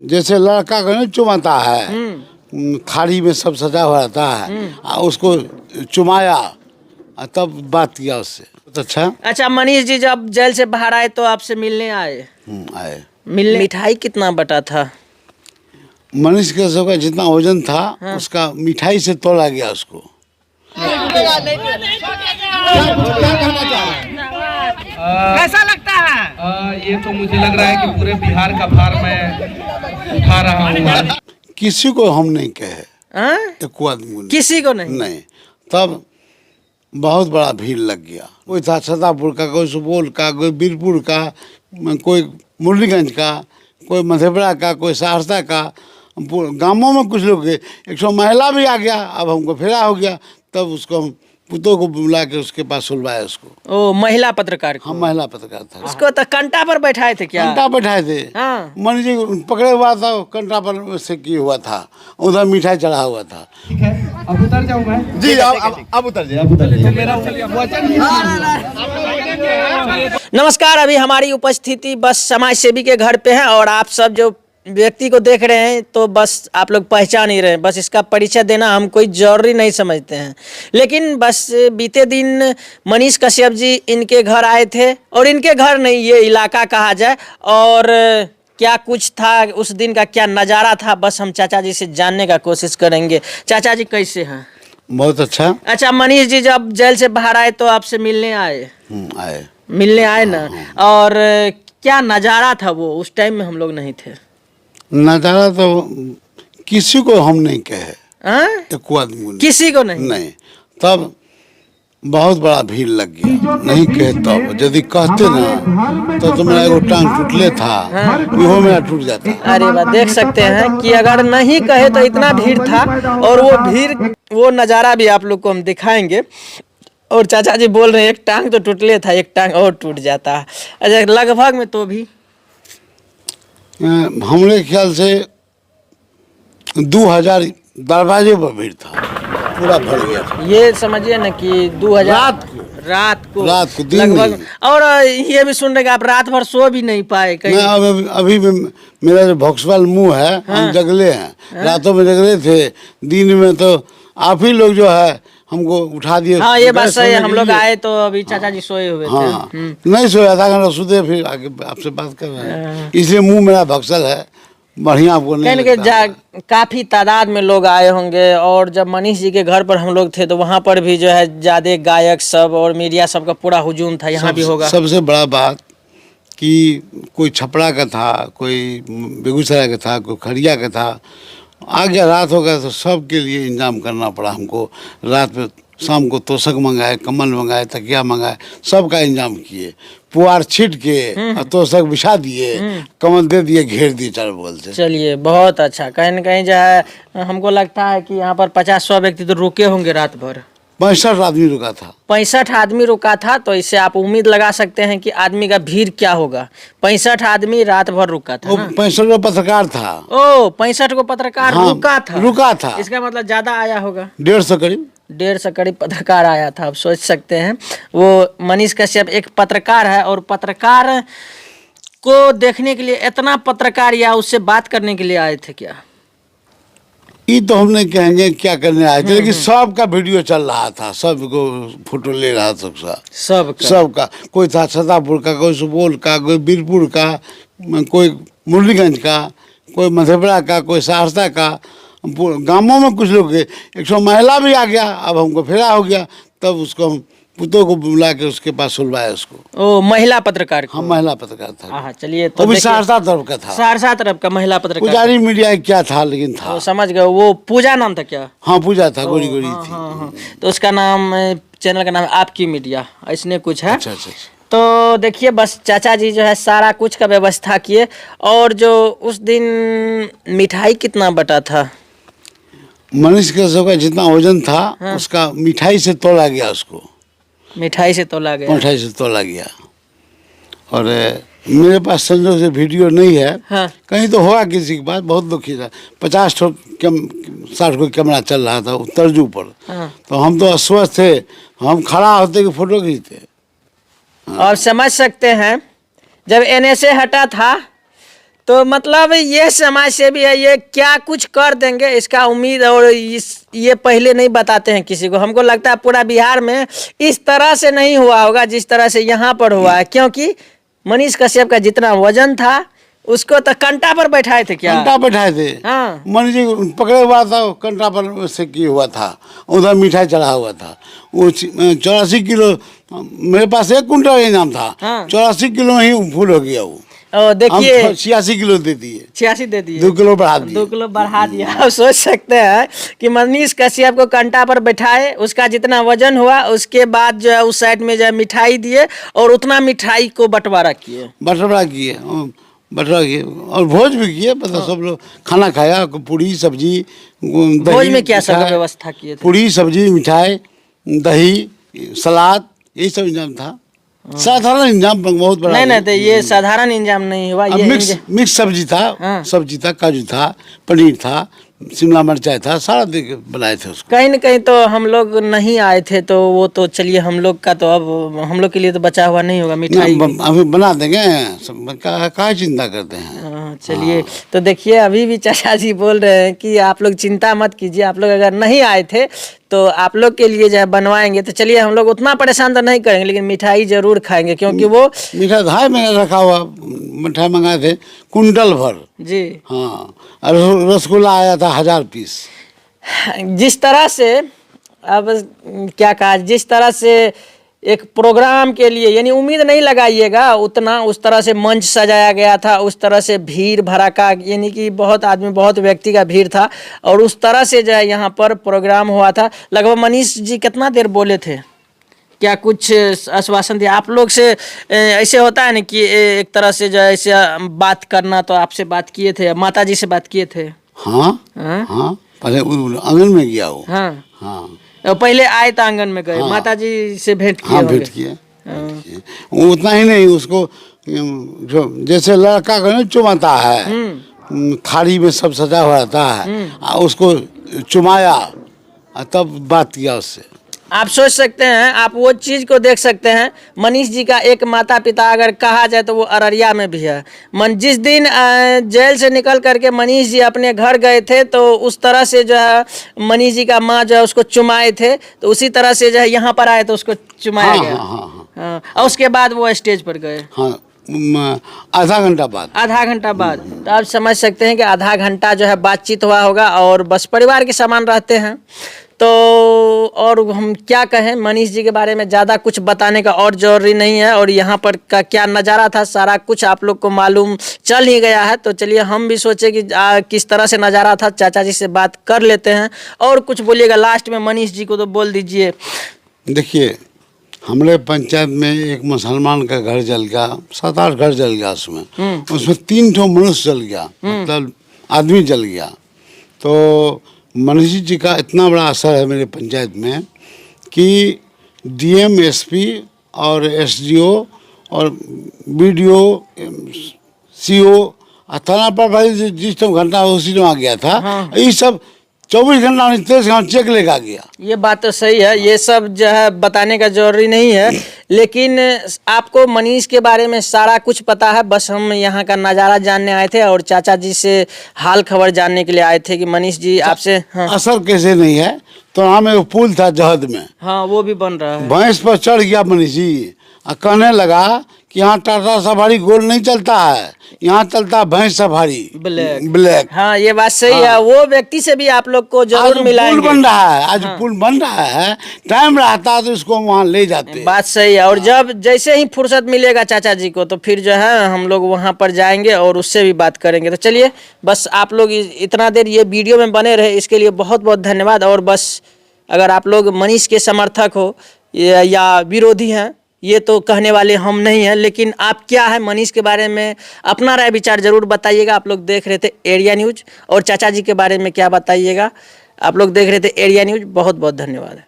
जैसे लड़का को नहीं चुमाता है, थाली में सब सजा हुआ रहता है, उसको चुमाया तब बात किया उससे। तो अच्छा, मनीष जी जब जेल से बाहर आए तो आपसे मिलने आए? आए। मिलने मिठाई कितना बटा था? मनीष के सबका जितना वजन था उसका मिठाई से तोला गया उसको। कैसा लगता है? ये तो मुझे लग रहा है कि पूरे बिहार का भार मैं उठा रहा हूँ। किसी को हम नहीं कहे, एक आदमी को किसी को नहीं? तब बहुत बड़ा भीड़ लग गया। कोई था छतरपुर का, कोई सुपौल का, कोई बीरपुर का, कोई मुरलीगंज का, कोई मधेपुरा का, कोई सहरसा का, गांवों में कुछ लोग गए। 100 महिला भी आ गया। अब हमको फेरा हो गया, तब उसको हम पुतों को बुला के उसके पास सुलवाया उसको। ओ, महिला पत्रकार को? हम महिला पत्रकार था। उसको तो कंटा पर बैठाए थे क्या? कंटा बैठाए थे। हाँ। मनीष जी पकड़े हुआ था, कंटा पर से की हुआ था, उधर मिठाई चढ़ा हुआ था। ठीक है, अब उतर जाऊँ मैं? जी अब उतर जाइए। नमस्कार, अभी हमारी उपस्थिति बस समाज सेवी के घर पे है और आप सब जो व्यक्ति को देख रहे हैं तो बस आप लोग पहचान ही रहे हैं। बस इसका परिचय देना हम कोई जरूरी नहीं समझते हैं, लेकिन बस बीते दिन मनीष कश्यप जी इनके घर आए थे, और इनके घर नहीं, ये इलाका कहा जाए, और क्या कुछ था उस दिन का, क्या नज़ारा था, बस हम चाचा जी से जानने का कोशिश करेंगे। चाचा जी कैसे हैं? बहुत अच्छा। अच्छा, मनीष जी जब जेल से बाहर आए तो आपसे मिलने आए? आए। मिलने आए ना, और क्या नज़ारा था वो? उस टाइम में हम लोग नहीं थे। नजारा तो किसी को हम नहीं कहे, एक आदमी को किसी को नहीं? तब बहुत बड़ा भीड़ लग गया। नहीं कहे तब, यदि कहते ना तो मेरा एगो टांग टूटले था, वो मेरा टूट जाता। अरे वाह, देख सकते हैं कि अगर नहीं कहे तो इतना भीड़ था, और वो भीड़, वो नज़ारा भी आप लोग को हम दिखाएंगे। और चाचा जी बोल रहे हैं एक टांग तो टूटले था, एक टांग और टूट जाता। अच्छा, लगभग में तो भी हमरे ख्याल से 2000 दरवाजे पर भीड़ था, पूरा भर गया था। ये समझिए ना कि 2000 रात को दिन लगभग। नहीं। और ये भी सुन रहे कि आप रात भर सो भी नहीं पाए कहीं? अभी भी मेरा जो भोक्सवाल मुंह है, हम जगले हैं। रातों में जगले थे, दिन में तो आप ही लोग जो है हमको उठा दिए। हाँ, ये बात सही है। हम लोग आए तो अभी चाचा जी सोए हुए थे। नहीं सोए, आधा घंटा सोते, फिर आगे आपसे बात कर रहे हैं, इसलिए मुंह मेरा भक्सल है। बढ़िया आपको नहीं लगता? काफी तादाद में लोग आए होंगे, और जब मनीष जी के घर पर हम लोग थे तो वहाँ पर भी जो है ज्यादा गायक सब और मीडिया सब का पूरा हुजूम था। यहाँ भी होगा। सबसे बड़ा बात कि कोई छपरा का था, कोई बेगूसराय का था, कोई खड़िया का था। आ गया, रात हो गया तो सबके लिए इंतजाम करना पड़ा हमको। रात में शाम को तोशक मंगाए, कम्बल मंगाए, तकिया मंगाए, सबका इंतजाम किए। पुआर छीट के और तोशक बिछा दिए, कम्बल दे दिए, घेर दिए चारों बगल से। चलिए, बहुत अच्छा। कहीं न कहीं जो है हमको लगता है कि यहाँ पर 50-100 व्यक्ति तो रुके होंगे रात भर। 65 आदमी रुका था। 65 आदमी रुका था, तो इससे आप उम्मीद लगा सकते हैं कि आदमी का भीड़ क्या होगा। 65 आदमी रात भर रुका था। 65 पत्रकार था। ओ, 65 को पत्रकार रुका था। इसका मतलब ज्यादा आया होगा। 150 करीब। 150 करीब पत्रकार आया था। आप सोच सकते हैं, वो मनीष कश्यप एक पत्रकार है, और पत्रकार को देखने के लिए इतना पत्रकार या उससे बात करने के लिए आए थे क्या? ये तो हम नहीं कहेंगे क्या करने आए थे, लेकिन सबका वीडियो चल रहा था, सबको फोटो ले रहा था। सबका कोई था छतरपुर का, कोई सुपौल का, कोई बीरपुर का, कोई मुरलीगंज का, कोई मधेपुरा का, कोई सहरसा का, गांवों में कुछ लोग गए। 100 महिला भी आ गया। अब हमको फेरा हो गया, तब उसको हम पुतों को बुला के उसके पास सुलवाया उसको। ओ, महिला पत्रकार को? हम महिला पत्रकार था। हाँ, चलिए। तो भी सहरसा तरफ का था। सहरसा तरफ का महिला पत्रकार। पुजारी मीडिया क्या था, लेकिन था। समझ गए। वो पूजा नाम था क्या? हाँ, पूजा था, गोरी गोरी थी। हाँ। तो उसका नाम, चैनल का नाम आपकी मीडिया, इसने कुछ है। अच्छा। तो देखिए, बस चाचा जी जो है सारा कुछ का व्यवस्था किए। और जो उस दिन मिठाई कितना बटा था? मनीष के सबका जितना वजन था उसका मिठाई से तोला गया उसको। मिठाई से तोला गया? मिठाई से तोला गया। और मेरे पास संजोग से वीडियो नहीं है। हाँ। कहीं तो होगा किसी की बात। बहुत दुखी था। 50-60 को कैमरा चल रहा था तर्जू पर। हाँ। तो हम तो अस्वस्थ थे, हम खड़ा होते कि फोटो खींचते। और समझ सकते हैं, जब NSA हटा था तो मतलब ये समाज सेवी है, ये क्या कुछ कर देंगे इसका उम्मीद, और ये पहले नहीं बताते हैं किसी को। हमको लगता है पूरा बिहार में इस तरह से नहीं हुआ होगा जिस तरह से यहाँ पर हुआ है, क्योंकि मनीष कश्यप का जितना वजन था उसको तो कंटा पर बैठाए थे। क्या कंटा बैठाए थे? हाँ। मनीष जी पकड़े हुआ था, कंटा पर से की हुआ था, उधर मिठाई चढ़ा हुआ था। वो 84 किलो, मेरे पास 1 कुंटल इनाम था। हाँ। 84 किलो में ही फुल हो गया वो। और देखिए 86 किलो दे दिए, 86 दे दिए, 2 किलो बढ़ा दिए। 2 किलो बढ़ा दिया। आप सोच सकते हैं कि मनीष कश्यप को कंटा पर बैठाए, उसका जितना वजन हुआ उसके बाद जो है उस साइड में जो है मिठाई दिए और उतना मिठाई को बंटवारा किए। बटरा किए और भोज भी किए, मतलब सब लोग खाना खाया, पूरी सब्जी भोज में क्या सब व्यवस्था किए थे? पूरी सब्जी, मिठाई, दही, सलाद, यही सब इंतजाम था। साधारण इंतजाम बहुत बड़ा। नहीं तो ये साधारण इंतजाम नहीं हुआ, ये मिक्स सब्जी था। हाँ। सब्जी था, काजू था, पनीर था, शिमला मिर्चाई था, सारा दे के बनाए थे उसको। कहीं न कहीं तो हम लोग नहीं आए थे, तो वो तो चलिए हम लोग का तो अब हम लोग के लिए तो बचा हुआ नहीं होगा मिठाई। अभी बना देंगे, कहाँ चिंता करते हैं। चलिए तो देखिए अभी भी चाचा जी बोल रहे हैं कि आप लोग चिंता मत कीजिए, आप लोग अगर नहीं आए थे तो आप लोग के लिए जो है बनवाएंगे। तो चलिए हम लोग उतना परेशान तो नहीं करेंगे, लेकिन मिठाई जरूर खाएंगे, क्योंकि वो मिठाई धाय में रखा हुआ मिठाई मंगाए थे कुंटल भर जी। हाँ, और रसगुल्ला आया था 1000 पीस। जिस तरह से अब क्या कहा, जिस तरह से एक प्रोग्राम के लिए यानी उम्मीद नहीं लगाइएगा उतना, उस तरह से मंच सजाया गया था, उस तरह से भीड़ भड़ाका यानी कि बहुत आदमी, बहुत व्यक्ति का भीड़ था, और उस तरह से जो है यहाँ पर प्रोग्राम हुआ था। लगभग मनीष जी कितना देर बोले थे, क्या कुछ आश्वासन दिया आप लोग से? ऐसे होता है ना कि एक तरह से जो ऐसे बात करना, तो आपसे बात किए थे, माता जी से बात किए थे? हाँ हाँ, पहले आंगन में गया वो। हाँ हाँ, पहले आए तो आंगन में गए। हाँ। माता जी से भेंट किए? हाँ, भेंट किए। उतना ही नहीं, उसको जो जैसे लड़का को नहीं चुमाता है, थाली में सब सजा हुआ रहता है, उसको चुमाया, तब बात किया उससे। आप सोच सकते हैं, आप वो चीज को देख सकते हैं। मनीष जी का एक माता पिता अगर कहा जाए तो वो अररिया में भी है। जिस दिन जेल से निकल करके मनीष जी अपने घर गए थे, तो उस तरह से जो है मनीष जी का माँ जो है उसको चुमाए थे, तो उसी तरह से जो है यहाँ पर आए तो उसको चुमाया गया। हाँ। और उसके बाद वो स्टेज पर गए। हाँ, आधा घंटा बाद। आधा घंटा बाद। तो आप समझ सकते हैं कि आधा घंटा जो है बातचीत हुआ होगा, और बस परिवार के समान रहते हैं। तो और हम क्या कहें, मनीष जी के बारे में ज़्यादा कुछ बताने का और जरूरी नहीं है, और यहाँ पर का क्या नज़ारा था सारा कुछ आप लोग को मालूम चल ही गया है। तो चलिए हम भी सोचे कि किस तरह से नज़ारा था, चाचा जी से बात कर लेते हैं। और कुछ बोलिएगा लास्ट में मनीष जी को तो बोल दीजिए। देखिए, हमारे पंचायत में एक मुसलमान का घर जल गया, 7-8 घर जल गया, उसमें 3 ठो मनुष्य जल गया, मतलब आदमी जल गया। तो मनीष जी का इतना बड़ा असर है मेरे पंचायत में कि डीएम, एसपी और एसडीओ और बीडीओ, सीओ, थाना प्रभारी जिस टाइम घंटा उसी टाइम आ गया था। हाँ। ये सब 24 घंटा 23 घंटा चेक लेकर आ गया। ये बात तो सही है, ये सब जो है बताने का जरूरी नहीं है, लेकिन आपको मनीष के बारे में सारा कुछ पता है। बस हम यहाँ का नज़ारा जानने आए थे और चाचा जी से हाल खबर जानने के लिए आए थे कि मनीष जी आपसे। हाँ। असर कैसे नहीं है, तो वहाँ में एक पुल था जहद में। हाँ, वो भी बन रहा है। भैंस पर चढ़ गया मनीष जी और कहने लगा कि यहाँ टाटा सफारी गोल नहीं चलता है, यहाँ चलता भैंस सफारी ब्लैक। हाँ, ये बात सही है। वो व्यक्ति से भी आप लोग को जरूर मिलाएंगे। पुल बन रहा है, आज पुल बन रहा है, टाइम रहता तो इसको वहाँ ले जाते। बात सही है। और जब जैसे ही फुर्सत मिलेगा चाचा जी को, तो फिर जो है हम लोग वहाँ पर जाएंगे और उससे भी बात करेंगे। तो चलिए, बस आप लोग इतना देर ये वीडियो में बने रहे, इसके लिए बहुत बहुत धन्यवाद। और बस अगर आप लोग मनीष के समर्थक हो या विरोधी हैं, ये तो कहने वाले हम नहीं हैं, लेकिन आप क्या है मनीष के बारे में अपना राय विचार जरूर बताइएगा। आप लोग देख रहे थे एरिया न्यूज, और चाचा जी के बारे में क्या बताइएगा। आप लोग देख रहे थे एरिया न्यूज। बहुत बहुत धन्यवाद।